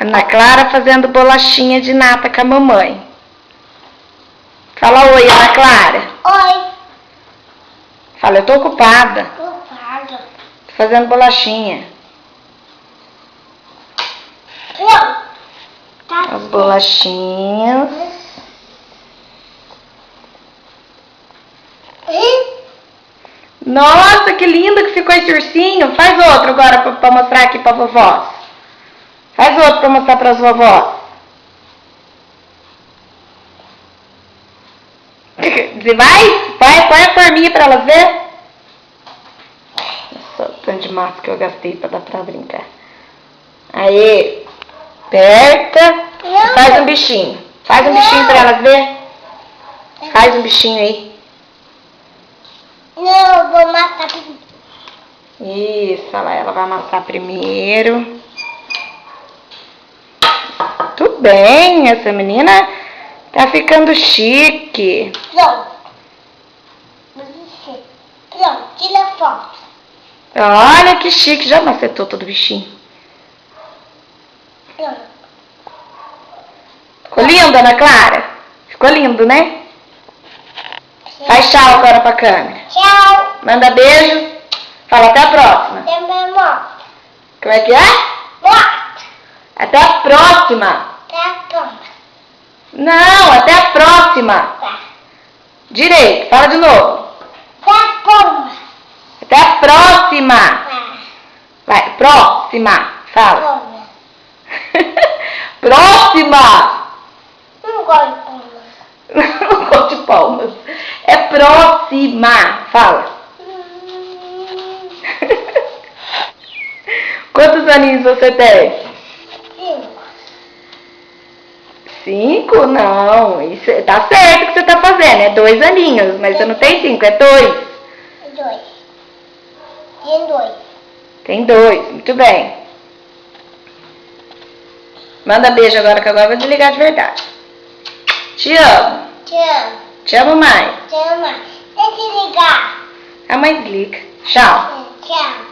Ana Clara fazendo bolachinha de nata com a mamãe. Fala oi, Ana Clara. Oi. Fala, eu tô ocupada. Ocupada. Tô fazendo bolachinha. Não. Tá. As bolachinhas. Nossa, que lindo que ficou esse ursinho. Faz outro agora pra mostrar aqui pra vovó. Faz outro pra mostrar pras vovós. Você vai? Põe a forminha pra elas ver. Só o tanto de massa que eu gastei pra dar pra brincar. Aí, aperta e faz um bichinho. Faz um bichinho pra elas ver. Faz um bichinho aí. Não, eu vou amassar primeiro. Isso, olha lá, ela vai amassar primeiro. Tudo bem, essa menina tá ficando chique. Pronto. Pronto, tira foto. Olha que chique, já macetou todo o bichinho. Pronto. Ficou lindo, Ana Clara? Ficou lindo, né? Faz tchau agora pra câmera. Tchau. Manda beijo. Fala até a próxima. Até meu moto. Como é que é? Moto. Até a próxima. Até a próxima. Não, até a próxima. Tá. Direito, fala de novo. Até a próxima. Até a próxima. Tá. Vai, próxima. Fala. Próxima. Próxima. Não gosto de palmas. Não gosto de palmas. É próxima. Fala. Quantos aninhos você tem? 5. 5? Não, isso tá certo o que você tá fazendo. É 2 aninhos, mas você não tem 5, é 2. 2. Tem 2. Tem 2, muito bem. Manda beijo agora, que agora eu vou desligar de verdade. Te amo. Te amo. Te amo mais. Te amo. Deixa eu ligar. A mãe desliga. Tchau. Tchau.